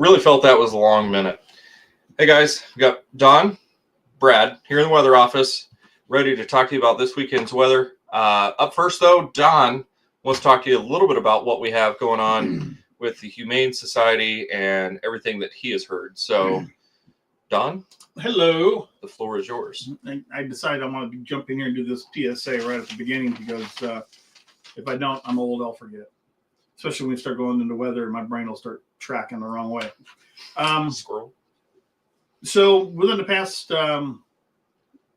Really felt that was a long minute. Hey guys, we got Don, Brad here in the weather office, ready to talk to you about this weekend's weather. Up first, though, Don wants to talk to you a little bit about what we have going on with the Humane Society and everything that he has heard. So, Don, hello. The floor is yours. I decided I want to jump in here and do this PSA right at the beginning because if I don't, I'm old. I'll forget. Especially when we start going into weather, my brain will start tracking the wrong way. Squirrel. So within the past, I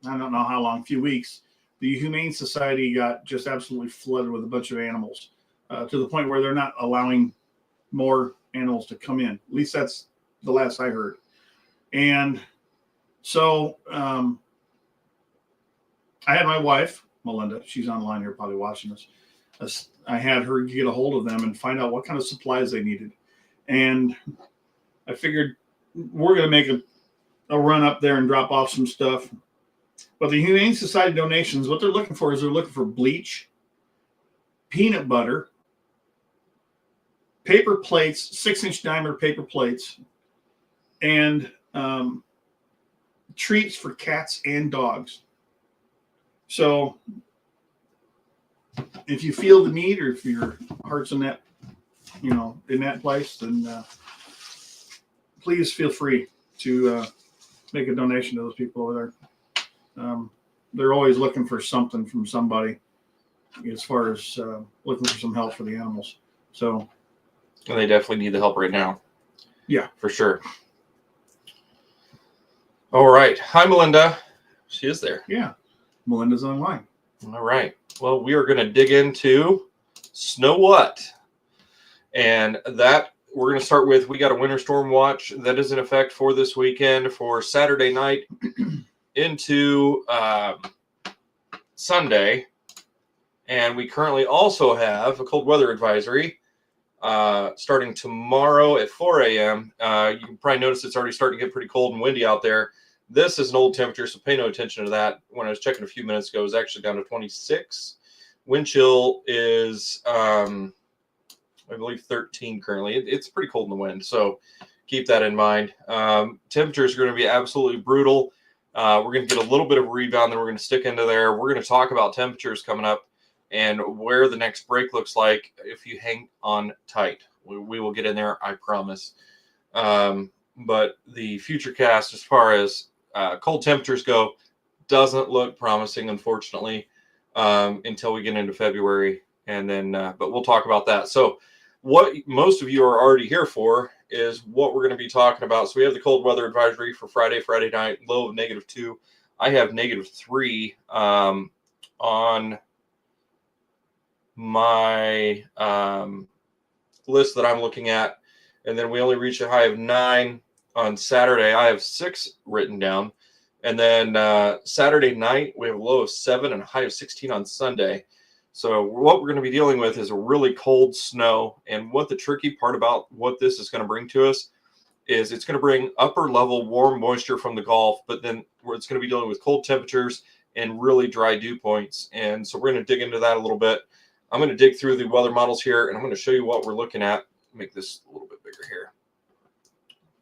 don't know how long, few weeks, the Humane Society got just absolutely flooded with a bunch of animals to the point where they're not allowing more animals to come in. At least that's the last I heard. And so I had my wife, Melinda, she's online here probably watching this. I had her get a hold of them and find out what kind of supplies they needed. And I figured we're going to make a run up there and drop off some stuff. But the Humane Society donations, what they're looking for is they're looking for bleach, peanut butter, paper plates, 6-inch diameter paper plates, and treats for cats and dogs. So if you feel the need, or if your heart's in that, in that place, then please feel free to make a donation to those people over there. They're always looking for something from somebody as far as looking for some help for the animals. So, and they definitely need the help right now. Yeah, for sure. All right. Hi, Melinda. She is there. Yeah. Melinda's online. All right. Well, we are going to dig into Snow What? And that we're going to start with, we got a winter storm watch that is in effect for this weekend for Saturday night into Sunday. And we currently also have a cold weather advisory starting tomorrow at 4 a.m. You can probably notice it's already starting to get pretty cold and windy out there. This is an old temperature, so pay no attention to that. When I was checking a few minutes ago, it was actually down to 26. Wind chill is, I believe, 13 currently. It's pretty cold in the wind, so keep that in mind. Temperatures are going to be absolutely brutal. We're going to get a little bit of a rebound, then we're going to stick into there. We're going to talk about temperatures coming up and where the next break looks like if you hang on tight. We will get in there, I promise. But the future cast, as far as cold temperatures go, doesn't look promising, unfortunately, until we get into February. And then, but we'll talk about that. So what most of you are already here for is what we're going to be talking about. So we have the cold weather advisory for Friday night, low of -2. I have -3 on my list that I'm looking at. And then we only reach a high of 9 on Saturday. I have 6 written down. And then Saturday night, we have a low of 7 and a high of 16 on Sunday. So what we're going to be dealing with is a really cold snow. And what the tricky part about what this is going to bring to us is it's going to bring upper level warm moisture from the Gulf, but then it's going to be dealing with cold temperatures and really dry dew points. And so we're going to dig into that a little bit. I'm going to dig through the weather models here, and I'm going to show you what we're looking at. Make this a little bit bigger here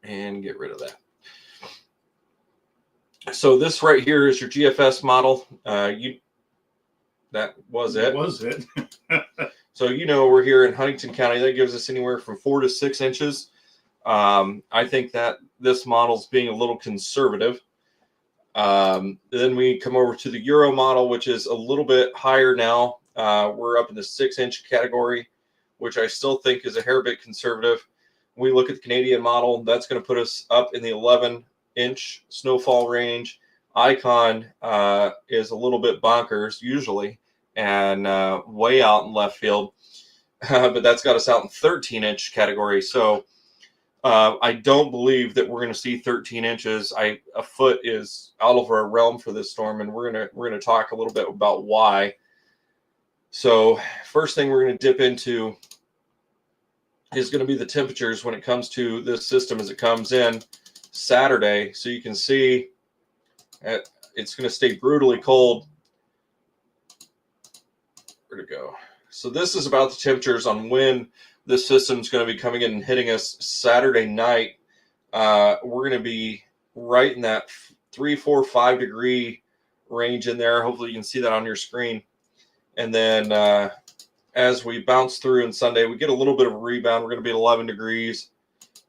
and get rid of that. So this right here is your GFS model. That was it. So, we're here in Huntington County. That gives us anywhere from 4 to 6 inches. I think that this model's being a little conservative. Then we come over to the Euro model, which is a little bit higher now. We're up in the 6-inch category, which I still think is a hair bit conservative. We look at the Canadian model, that's going to put us up in the 11-inch snowfall range. Icon is a little bit bonkers usually and way out in left field, but that's got us out in 13-inch category. So I don't believe that we're going to see 13 inches. A foot is out of our realm for this storm, and we're going to talk a little bit about why. So first thing we're going to dip into is going to be the temperatures when it comes to this system as it comes in Saturday. So you can see it's going to stay brutally cold. Where'd it go? So this is about the temperatures on when this system's going to be coming in and hitting us Saturday night. We're going to be right in that 3, 4, 5 degree range in there. Hopefully you can see that on your screen. And then as we bounce through on Sunday, we get a little bit of a rebound. We're going to be at 11 degrees.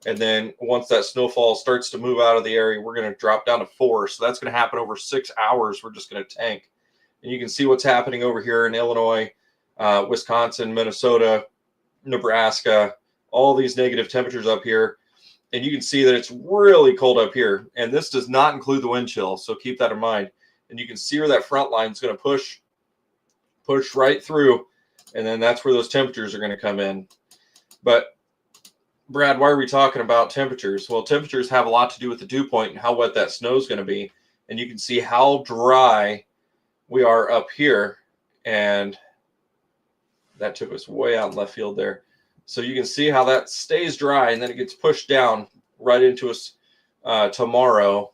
And then once that snowfall starts to move out of the area, we're going to drop down to 4. So that's going to happen over 6 hours. We're just going to tank. And you can see what's happening over here in Illinois, Wisconsin, Minnesota, Nebraska, all these negative temperatures up here. And you can see that it's really cold up here. And this does not include the wind chill. So keep that in mind. And you can see where that front line is going to push right through. And then that's where those temperatures are going to come in. But Brad, why are we talking about temperatures? Well, temperatures have a lot to do with the dew point and how wet that snow is going to be. And you can see how dry we are up here. And that took us way out in left field there. So you can see how that stays dry and then it gets pushed down right into us tomorrow.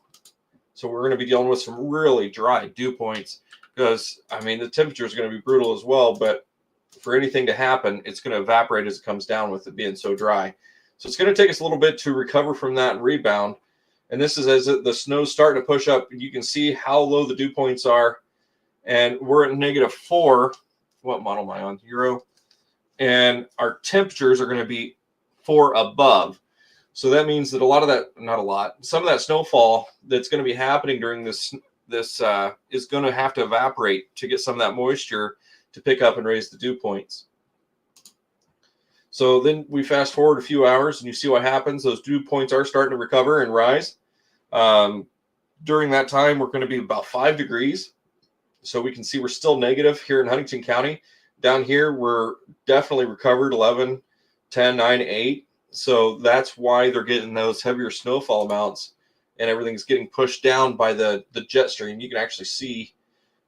So we're going to be dealing with some really dry dew points because, I mean, the temperature is going to be brutal as well. But for anything to happen, it's going to evaporate as it comes down with it being so dry. So it's going to take us a little bit to recover from that and rebound. And this is as the snow's starting to push up. You can see how low the dew points are. And we're at -4. What model am I on? Euro. And our temperatures are going to be 4 above. So that means that a lot of that, not a lot, some of that snowfall that's going to be happening during this is going to have to evaporate to get some of that moisture to pick up and raise the dew points. So then we fast forward a few hours and you see what happens. Those dew points are starting to recover and rise. During that time, we're going to be about 5 degrees. So we can see we're still negative here in Huntington County. Down here, we're definitely recovered 11, 10, 9, 8. So that's why they're getting those heavier snowfall amounts and everything's getting pushed down by the jet stream. You can actually see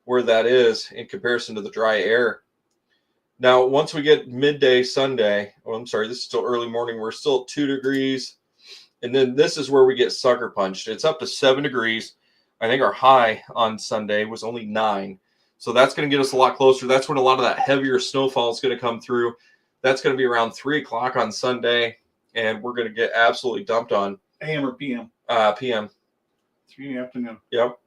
where that is in comparison to the dry air. Now, once we get midday Sunday, oh, I'm sorry, this is still early morning. We're still at 2 degrees. And then this is where we get sucker punched. It's up to 7 degrees. I think our high on Sunday was only 9. So that's going to get us a lot closer. That's when a lot of that heavier snowfall is going to come through. That's going to be around 3 o'clock on Sunday. And we're going to get absolutely dumped on. AM or PM? PM. 3 in the afternoon. Yep.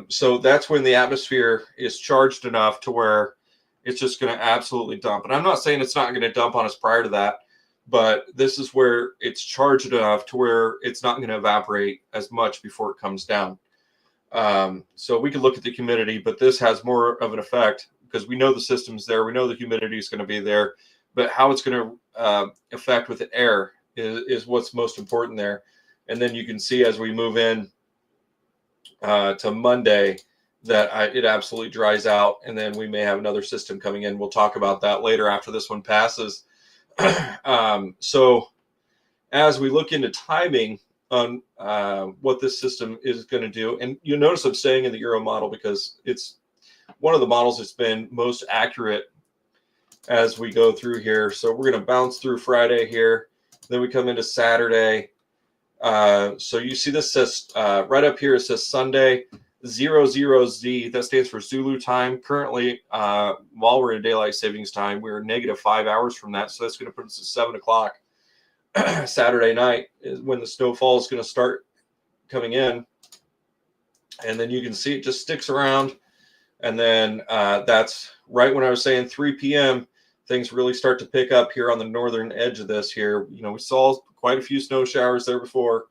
So that's when the atmosphere is charged enough to where it's just going to absolutely dump. And I'm not saying it's not going to dump on us prior to that, but this is where it's charged enough to where it's not going to evaporate as much before it comes down. So we could look at the humidity, but this has more of an effect because we know the system's there. We know the humidity is going to be there, but how it's going to affect with the air is what's most important there. And then you can see as we move in to Monday, that it absolutely dries out, and then we may have another system coming in. We'll talk about that later after this one passes. So as we look into timing on what this system is going to do, and you'll notice I'm staying in the Euro model because it's one of the models that's been most accurate as we go through here. So we're going to bounce through Friday here. Then we come into Saturday. So you see this says right up here, it says Sunday 00Z. That stands for Zulu time. Currently, while we're in daylight savings time, we're -5 hours from that. So that's going to put us at 7 o'clock Saturday night is when the snowfall is going to start coming in. And then you can see it just sticks around. And then that's right when I was saying 3 p.m., things really start to pick up here on the northern edge of this here. You know, we saw quite a few snow showers there before.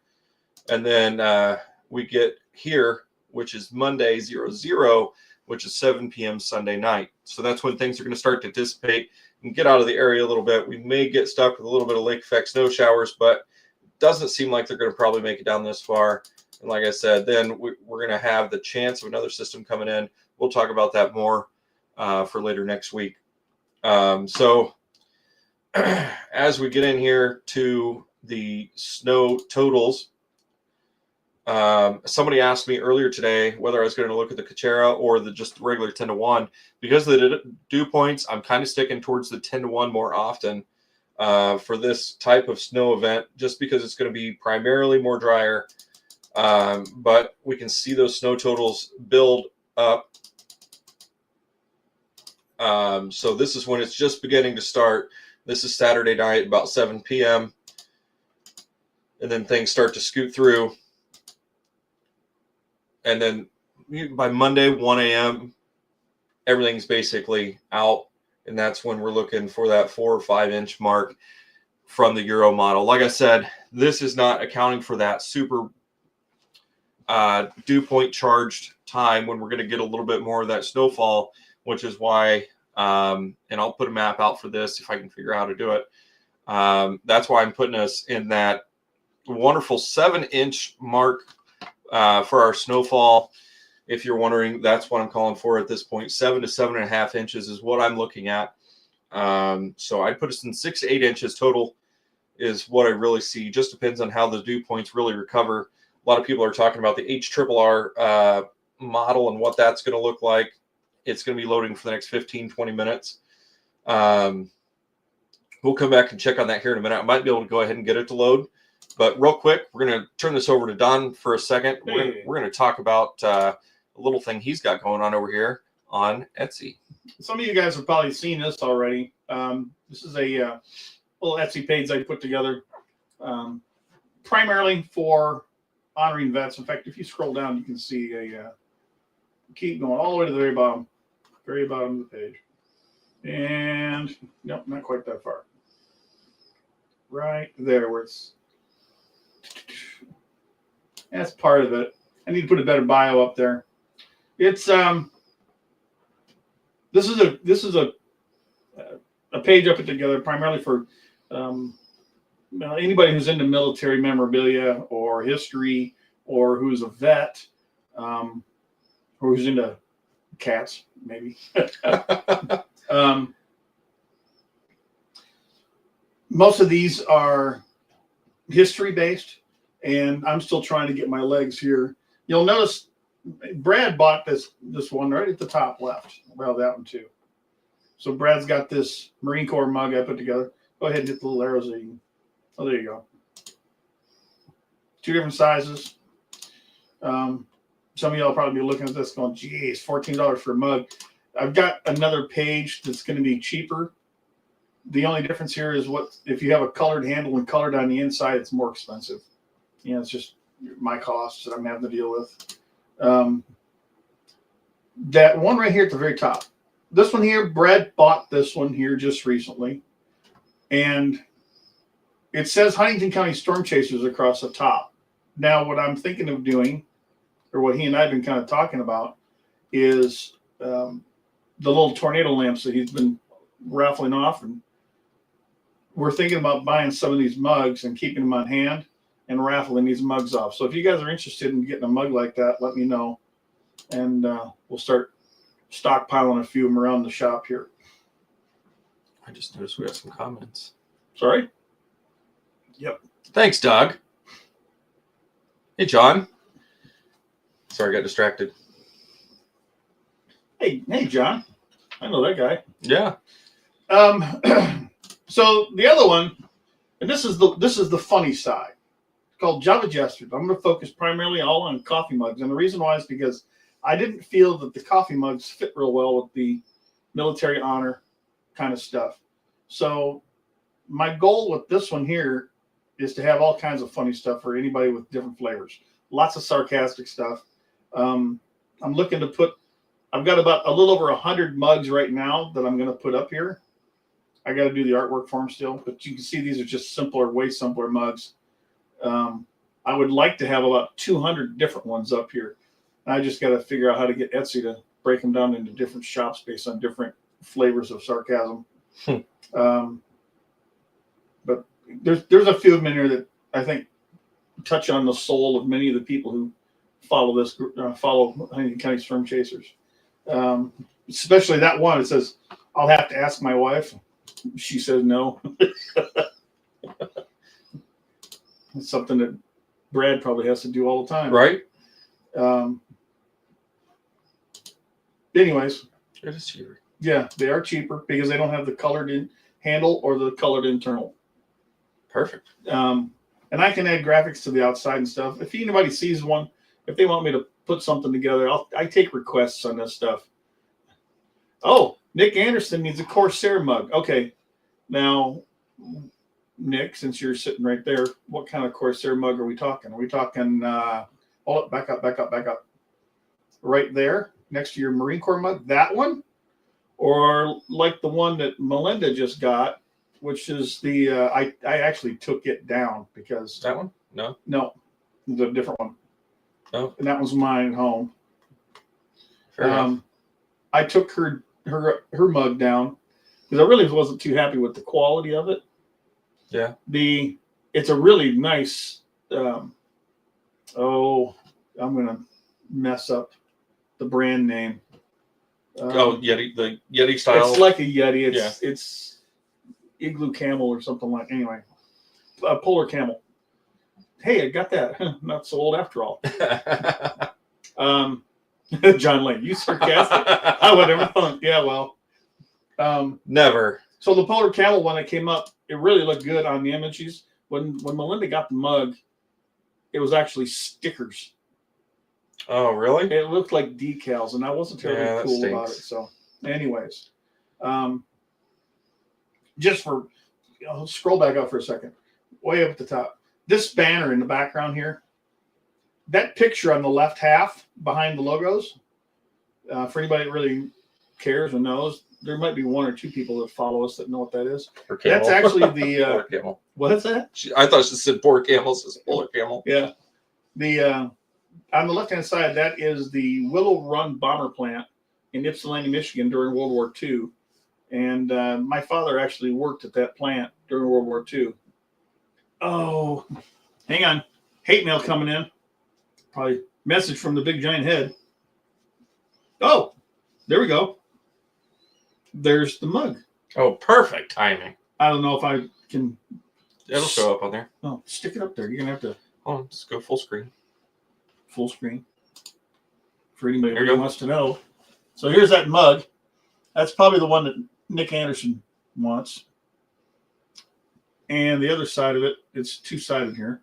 And then we get here, which is Monday 00, which is 7 p.m. Sunday night. So that's when things are going to start to dissipate and get out of the area a little bit. We may get stuck with a little bit of lake effect snow showers, but it doesn't seem like they're going to probably make it down this far. And like I said, then we're going to have the chance of another system coming in. We'll talk about that more for later next week. So as we get in here to the snow totals, somebody asked me earlier today whether I was going to look at the Kuchera or the just regular 10-to-1. Because of the dew points, I'm kind of sticking towards the 10-to-1 more often for this type of snow event, just because it's going to be primarily more drier. But we can see those snow totals build up. So this is when it's just beginning to start. This is Saturday night, about 7 p.m. And then things start to scoot through. And then by Monday, 1 a.m., everything's basically out. And that's when we're looking for that 4 or 5 inch mark from the Euro model. Like I said, this is not accounting for that super dew point charged time when we're going to get a little bit more of that snowfall, which is why, and I'll put a map out for this if I can figure out how to do it. That's why I'm putting us in that wonderful 7 inch mark for our snowfall. If you're wondering, that's what I'm calling for at this point. 7 to 7.5 inches is what I'm looking at. So I'd put us in 6 to 8 inches total is what I really see. Just depends on how the dew points really recover. A lot of people are talking about the HRRR model and what that's going to look like. It's going to be loading for the next 15, 20 minutes. We'll come back and check on that here in a minute. I might be able to go ahead and get it to load. But real quick, we're going to turn this over to Don for a second. We're going to talk about a little thing he's got going on over here on Etsy. Some of you guys have probably seen this already. This is a little Etsy page I put together primarily for honoring vets. In fact, if you scroll down, you can see keep going all the way to the very bottom of the page. And nope, not quite that far. Right there where it's, that's part of it. I need to put a better bio up there. It's this is a page I put together primarily for anybody who's into military memorabilia or history, or who's a vet, or who's into cats, maybe. Most of these are history based, and I'm still trying to get my legs here. You'll notice Brad bought this one right at the top left. Well, that one too. So Brad's got this Marine Corps mug I put together. Go ahead and hit the little arrows that you can. Oh, there you go. 2 different sizes. Some of y'all probably be looking at this going, geez, $14 for a mug. I've got another page that's going to be cheaper. The only difference here is what if you have a colored handle and colored on the inside, it's more expensive. You know, it's just my costs that I'm having to deal with. That one right here at the very top. This one here, Brad bought this one here just recently. And it says Huntington County Storm Chasers across the top. Now, what I'm thinking of doing, or what he and I have been kind of talking about, is the little tornado lamps that he's been raffling off. And we're thinking about buying some of these mugs and keeping them on hand and raffling these mugs off. So if you guys are interested in getting a mug like that, let me know. And we'll start stockpiling a few of them around the shop here. I just noticed we have some comments. Sorry? Yep. Thanks, Doug. Hey, John. Sorry, I got distracted. Hey, John. I know that guy. Yeah. So the other one, and this is the funny side, called Java Jester. I'm going to focus primarily all on coffee mugs, and the reason why is because I didn't feel that the coffee mugs fit real well with the military honor kind of stuff. So my goal with this one here is to have all kinds of funny stuff for anybody with different flavors. Lots of sarcastic stuff. I'm looking to put, I've got about a little over 100 mugs right now that I'm going to put up here. I got to do the artwork for them still, but you can see these are just simpler, way simpler mugs. I would like to have about 200 different ones up here. I just got to figure out how to get Etsy to break them down into different shops based on different flavors of sarcasm. But there's a few of them in here that I think touch on the soul of many of the people who follow this follow Huntington County Storm Chasers. Especially that one. It says, "I'll have to ask my wife." She says no. It's something that Brad probably has to do all the time, Right? Anyways, It is cheaper. Yeah, they are cheaper because they don't have the colored in handle or the colored internal. Perfect. And I can add graphics to the outside and stuff. If anybody sees one, if they want me to put something together, I take requests on this stuff. Oh, Nick Anderson needs a Corsair mug. Okay, Now, Nick, since you're sitting right there, what kind of Corsair mug are we talking? Are we talking? Oh, back up. Right there, next to your Marine Corps mug, that one, or like the one that Melinda just got, which is the I actually took it down because That one? No. The different one. Oh, And that was mine at home. fair enough. I took her mug down because I really wasn't too happy with the quality of it. Yeah. It's a really nice. I'm gonna mess up the brand name. Yeti, the Yeti style. It's like a Yeti. It's Igloo Camel or something like. Anyway, Polar Camel. Hey, I got that. Not so old after all. John Lane, you sarcastic? I would never thunk. Yeah, well. Never. So the Polar Camel one that came up, it really looked good on the images. When Melinda got the mug, it was actually stickers. Oh, really? It looked like decals, and I wasn't terribly cool stinks. about it. So, anyways, just for scroll back up for a second, way up at the top. This banner in the background here, that picture on the left half behind the logos, for anybody that really cares or knows, there might be one or two people that follow us that know what that is. That's actually the Polar camel. what is that? I thought she said polar camel. It's polar camel. Yeah, the on the left hand side, that is the Willow Run bomber plant in Ypsilanti, Michigan during World War II, and my father actually worked at that plant during World War II. Oh, hang on, hate mail coming in. Probably message from the big giant head. Oh, there we go. There's the mug. Oh, perfect timing. I don't know if I can. It'll show up on there. No, stick it up there. You're gonna have to Hold on, just go full screen. full screen for anybody There you who go. wants to know. So here's that mug. That's probably the one that Nick Anderson wants. And the other side of it, it's two-sided here.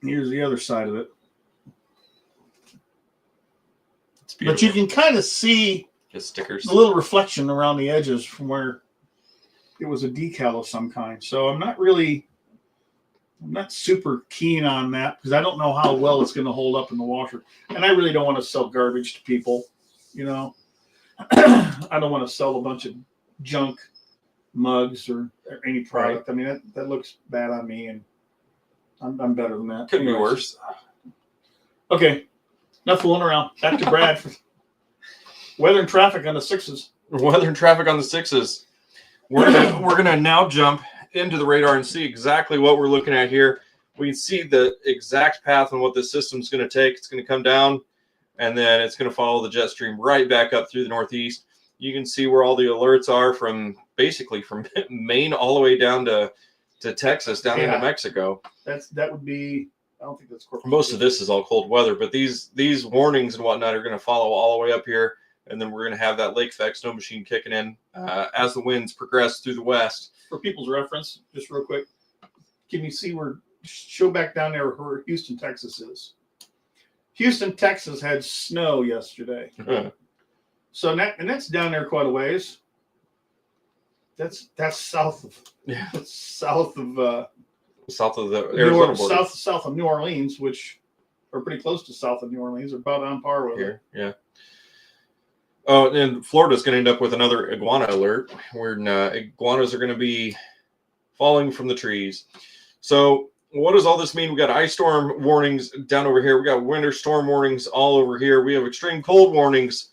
Here's the other side of it. It's But beautiful. you can kind of see Just stickers. the little reflection around the edges from where it was a decal of some kind. So I'm not super keen on that because I don't know how well it's going to hold up in the washer. And I really don't want to sell garbage to people, you know. I don't want to sell a bunch of junk mugs or any product. I mean, that looks bad on me, and I'm better than that. Could be worse. Okay, enough fooling around. Back to Brad for weather and traffic on the 6s. Weather and traffic on the 6s. We're gonna now jump into the radar and see exactly what we're looking at here. We can see the exact path and what the system's going to take. It's going to come down, and then it's going to follow the jet stream right back up through the northeast. You can see where all the alerts are from basically from Maine all the way down to Texas, down into Mexico. That would be. I don't think that's Corpus. Most of this is all cold weather, but these warnings and whatnot are going to follow all the way up here. And then we're going to have that lake effect snow machine kicking in as the winds progress through the west. For people's reference, just real quick, can you see show back down there where Houston, Texas is? Houston, Texas had snow yesterday. So that's down there quite a ways. That's south of south of the Arizona border. South of New Orleans, which are pretty close to south of New Orleans, or about on par with here. Yeah. Oh, and Florida's going to end up with another iguana alert, where iguanas are going to be falling from the trees. So what does all this mean? We got ice storm warnings down over here. We got winter storm warnings all over here. We have extreme cold warnings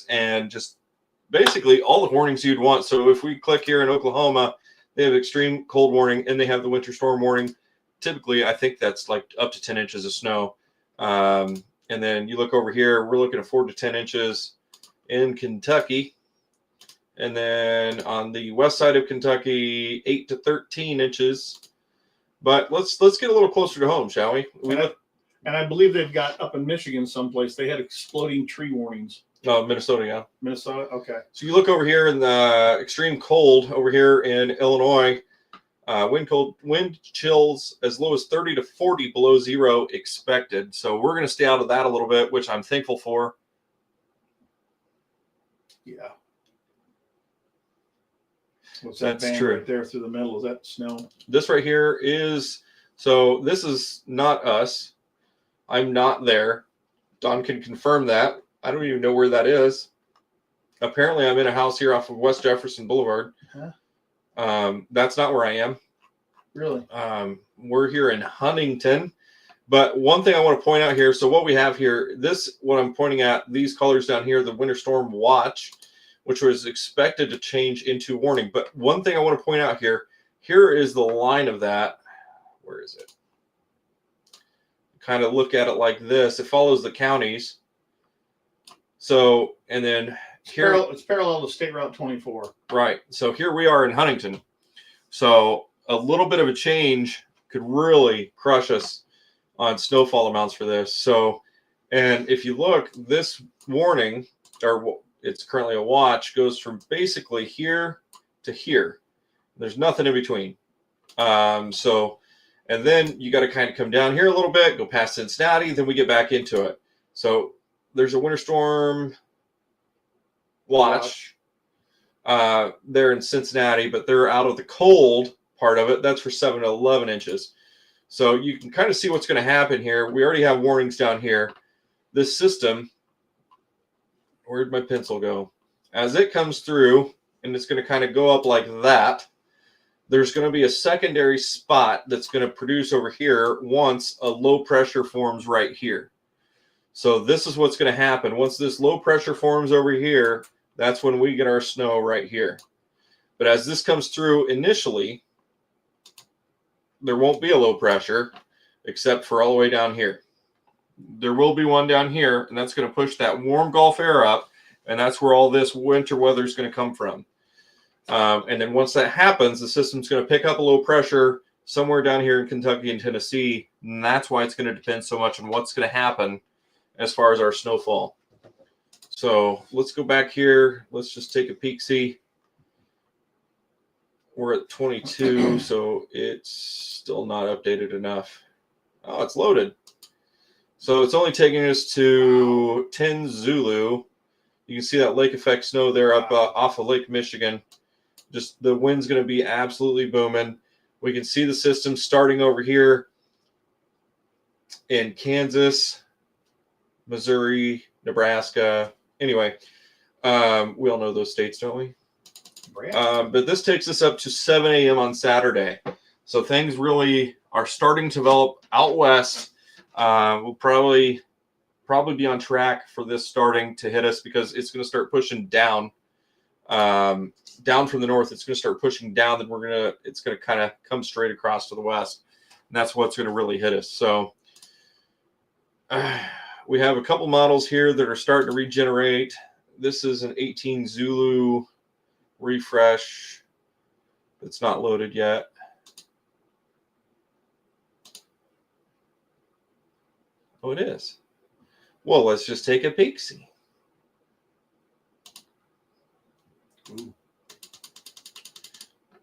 and just basically all the warnings you'd want. So if we click here in Oklahoma, they have extreme cold warning and they have the winter storm warning. Typically, I think that's like up to 10 inches of snow. And then you look over here, we're looking at 4 to 10 inches in Kentucky. And then on the west side of Kentucky, 8 to 13 inches. But let's get a little closer to home, shall we? And I believe they've got up in Michigan someplace, they had exploding tree warnings. Oh, Minnesota, yeah. Minnesota, okay. So you look over here in the extreme cold over here in Illinois. Wind chills as low as 30 to 40 below zero expected. So we're going to stay out of that a little bit, which I'm thankful for. Yeah. What's that That's band true. right there through the middle? Is that snow? This right here is, so this is not us. I'm not there. Don can confirm that. I don't even know where that is. Apparently, I'm in a house here off of West Jefferson Boulevard. Huh? That's not where I am. Really? We're here in Huntington. But one thing I want to point out here, so what we have here, what I'm pointing at, these colors down here, the Winter Storm Watch, which was expected to change into warning. But one thing I want to point out here is the line of that. Where is it? Kind of look at it like this. It follows the counties. So, and then here. It's parallel to State Route 24. Right. So here we are in Huntington. So a little bit of a change could really crush us on snowfall amounts for this. So, and if you look, this warning, or it's currently a watch, goes from basically here to here. There's nothing in between. So, and then you got to kind of come down here a little bit, go past Cincinnati, then we get back into it. So there's a winter storm watch there in Cincinnati, but they're out of the cold part of it. That's for 7 to 11 inches. So you can kind of see what's going to happen here. We already have warnings down here. This system, where'd my pencil go? As it comes through, and it's going to kind of go up like that, there's going to be a secondary spot that's going to produce over here once a low pressure forms right here. So this is what's going to happen. Once this low pressure forms over here, that's when we get our snow right here. But as this comes through initially, there won't be a low pressure except for all the way down here. There will be one down here, and that's going to push that warm Gulf air up, and that's where all this winter weather is going to come from. And then once that happens, the system's going to pick up a low pressure somewhere down here in Kentucky and Tennessee, and that's why it's going to depend so much on what's going to happen as far as our snowfall. So let's go back here. Let's just take a peek, see. We're at 22, so it's still not updated enough. Oh, it's loaded. So it's only taking us to 10 Zulu. You can see that lake effect snow there up off of Lake Michigan. Just the wind's going to be absolutely booming. We can see the system starting over here in Kansas, Missouri, Nebraska. Anyway, we all know those states, don't we? But this takes us up to 7 a.m. on Saturday. So things really are starting to develop out west. We'll probably be on track for this starting to hit us because it's going to start pushing down. Down from the north, it's going to start pushing down. Then it's going to kind of come straight across to the west. And that's what's going to really hit us. So we have a couple models here that are starting to regenerate. This is an 18 Zulu refresh. It's not loaded yet. Oh, it is. Well, let's just take a peek-see.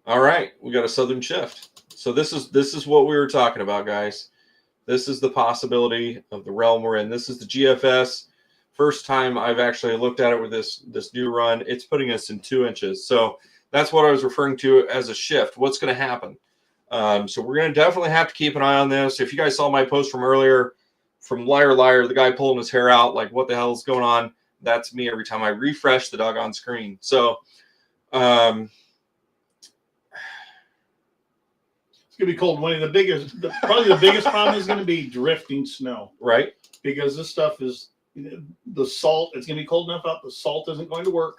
All right, we got a southern shift. So this is what we were talking about, guys. This is the possibility of the realm we're in. This is the GFS. First time I've actually looked at it with this new run. It's putting us in 2 inches. So that's what I was referring to as a shift. What's going to happen? So we're going to definitely have to keep an eye on this. If you guys saw my post from earlier, from Liar, the guy pulling his hair out, like what the hell is going on? That's me every time I refresh the doggone screen. So it's going to be cold and windy. Probably the biggest problem is going to be drifting snow. Right. Because this stuff is, the salt, it's going to be cold enough out, the salt isn't going to work.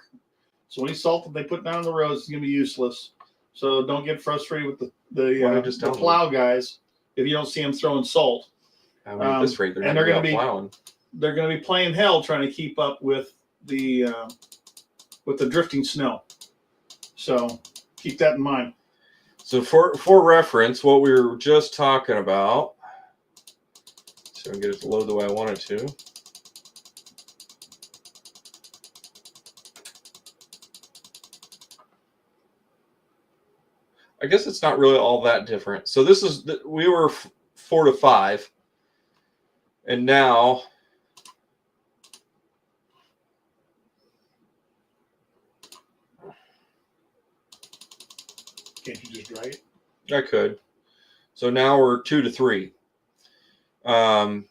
So any salt that they put down the roads is going to be useless. So don't get frustrated with the plow guys if you don't see them throwing salt. I mean, at this rate, they're going to be playing hell trying to keep up with the drifting snow. So keep that in mind. So for reference, what we were just talking about, so I can get it to load the way I want it to. I guess it's not really all that different. So this is, we were 4 to 5, and now Can't you just dry it? I could. So now we're 2 to 3. And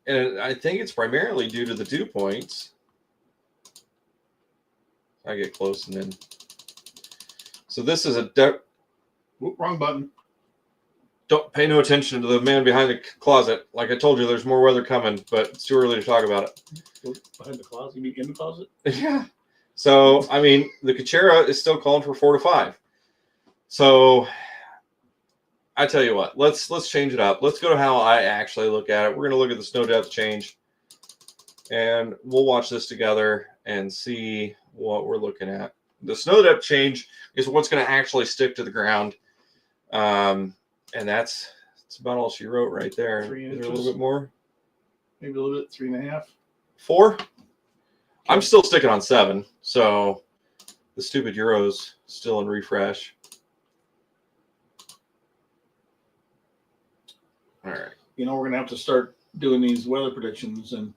I think it's primarily due to the dew points. I get close and then. So this is Whoop, wrong button. Don't pay no attention to the man behind the closet. Like I told you, there's more weather coming, but it's too early to talk about it. Behind the closet? You mean in the closet? Yeah. So, I mean, the Kuchera is still calling for 4 to 5. So, I tell you what, let's change it up. Let's go to how I actually look at it. We're going to look at the snow depth change, and we'll watch this together and see what we're looking at. The snow depth change is what's going to actually stick to the ground, and that's about all she wrote right there. 3 Is there a inches. little bit more? Maybe a little bit, 3.5. 4? I'm still sticking on 7, so the stupid Euro's still in refresh. All right. You know, we're going to have to start doing these weather predictions and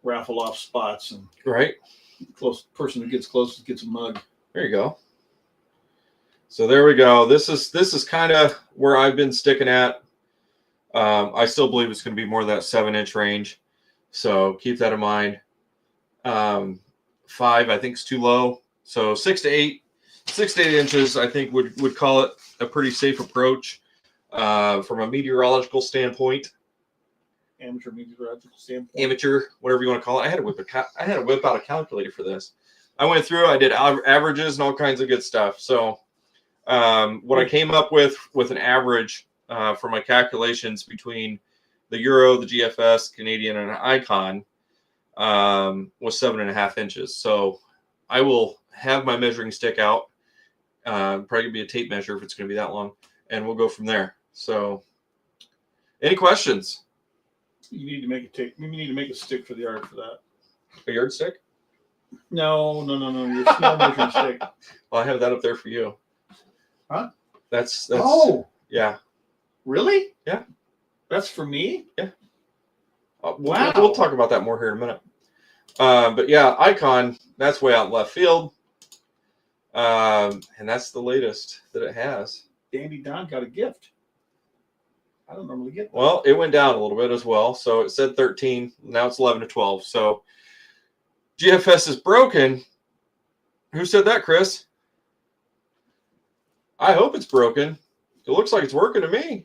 raffle off spots, and Right. close person who gets closest gets a mug. There you go. So there we go. This is kind of where I've been sticking at. I still believe it's going to be more of that 7-inch range. So keep that in mind. 5, I think, is too low. So 6 to 8 inches, I think would call it a pretty safe approach from a meteorological standpoint. Amateur meteorological standpoint. Amateur, whatever you want to call it. I had to whip out a calculator for this. I went through. I did averages and all kinds of good stuff. So what I came up with an average for my calculations between the Euro, the GFS, Canadian, and Icon was 7.5 inches. So I will have my measuring stick out. Probably gonna be a tape measure if it's going to be that long, and we'll go from there. So, any questions? You need to make a tape. You need to make a stick for the art for that. A yardstick? No. Your small measuring stick. Well, I have that up there for you. Huh? That's Oh, yeah. really? Yeah. That's for me? Wow. We'll talk about that more here in a minute. But yeah, Icon, that's way out in left field. And that's the latest that it has. Dandy Don got a gift. I don't normally get that. Well, it went down a little bit as well. So it said 13. Now it's 11 to 12. So GFS is broken. Who said that, Chris? I hope it's broken. It looks like it's working to me.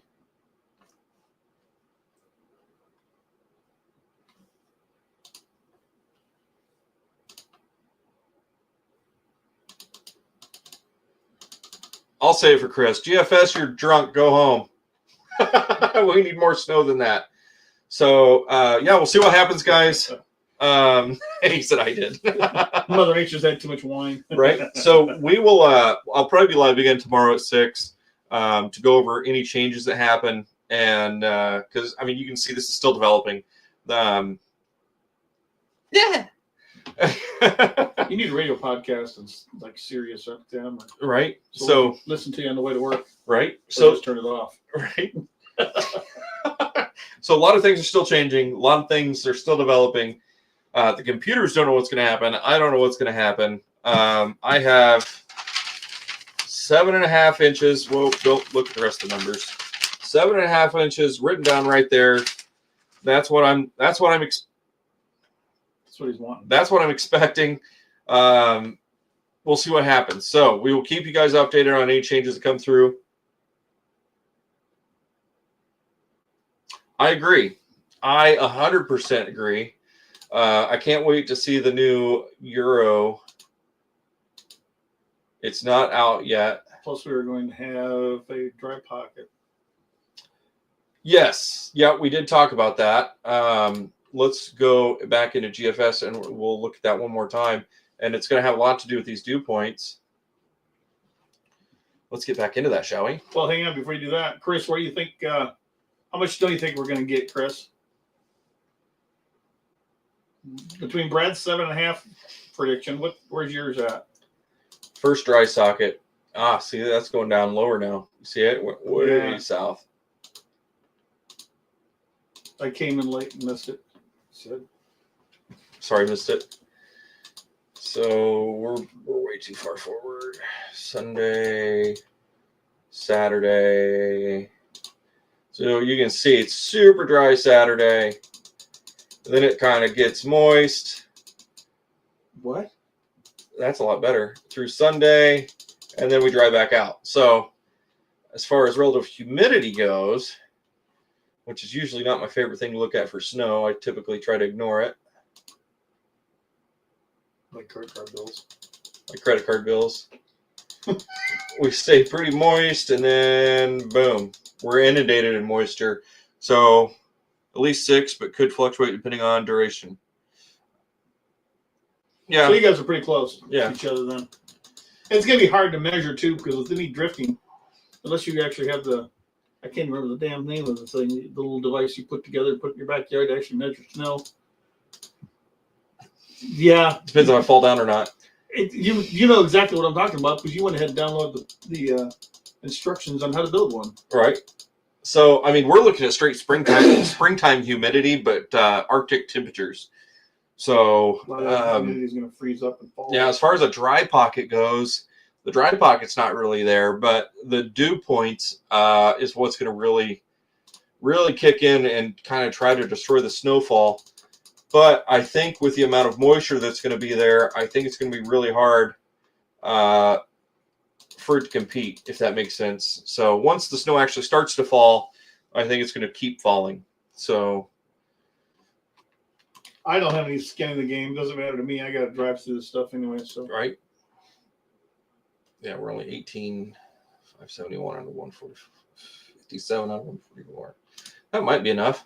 I'll say it for Chris. GFS, you're drunk. Go home. We need more snow than that. So, yeah, we'll see what happens, guys. He said I did. Mother Nature's had too much wine. Right. So we will, I'll probably be live again tomorrow at 6 to go over any changes that happen. And because, I mean, you can see this is still developing. Yeah. You need a radio podcast and like Sirius XM. Right. So So listen to you on the way to work. right. Or So just turn it off. right. So a lot of things are still changing. A lot of things are still developing. The computers don't know what's going to happen. I don't know what's going to happen. I have 7.5 inches. Well, don't look at the rest of the numbers. 7.5 inches written down right there. That's what That's what he's wanting. That's what I'm expecting. We'll see what happens. So we will keep you guys updated on any changes that come through. I agree. I 100% agree. I can't wait to see the new Euro. It's not out yet. Plus, we were going to have a dry pocket. Yes. Yeah, we did talk about that. Let's go back into GFS and we'll look at that one more time. And it's going to have a lot to do with these dew points. Let's get back into that, shall we? Well, hang on before you do that. Chris, what do you think? How much do you think we're going to get, Chris? Between Brad's 7.5 prediction, where's yours at? First dry socket. See, that's going down lower now. You see it? Way south. I came in late and missed it. Sorry, missed it. So we're way too far forward. Sunday, Saturday. So you can see it's super dry Saturday. Then it kind of gets moist. What? That's a lot better. Through Sunday, and then we dry back out. So as far as relative humidity goes, which is usually not my favorite thing to look at for snow, I typically try to ignore it. Like credit card bills. Like credit card bills. We stay pretty moist, and then boom, we're inundated in moisture. So at least 6, but could fluctuate depending on duration. Yeah. So you guys are pretty close Yeah. to each other then. And it's gonna be hard to measure too, because with any drifting, unless you actually have I can't remember the damn name of the thing, the little device you put together, put in your backyard to actually measure snow. Yeah. Depends if I fall down or not. You know exactly what I'm talking about because you went ahead and downloaded the instructions on how to build one. Right. So, I mean, we're looking at straight springtime humidity, but Arctic temperatures. So, humidity is going to freeze up and fall. yeah, as far as a dry pocket goes, the dry pocket's not really there, but the dew points is what's going to really kick in and kind of try to destroy the snowfall. But I think with the amount of moisture that's going to be there, I think it's going to be really hard for it to compete, if that makes sense. So once the snow actually starts to fall, I think it's going to keep falling. So I don't have any skin in the game. Doesn't matter to me. I got to drive through this stuff anyway. So right. Yeah, we're only 18,571 on the 140, 57 on 144. That might be enough.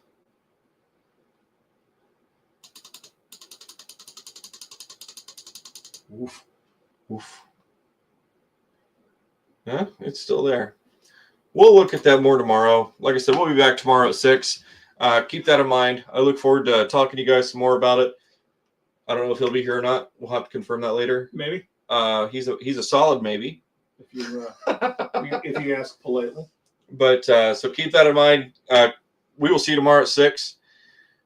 Oof. Oof. Yeah, it's still there. We'll look at that more tomorrow. Like I said, we'll be back tomorrow at 6. Keep that in mind. I look forward to talking to you guys some more about it. I don't know if he'll be here or not. We'll have to confirm that later. maybe He's a solid maybe. if you ask politely. But so keep that in mind. We will see you tomorrow at 6.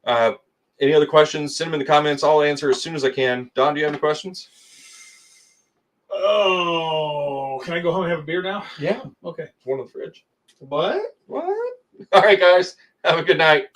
Any other questions? Send them in the comments. I'll answer as soon as I can. Don, do you have any questions? Oh, can I go home and have a beer now? Yeah. Okay. One in the fridge. What? What? All right, guys. Have a good night.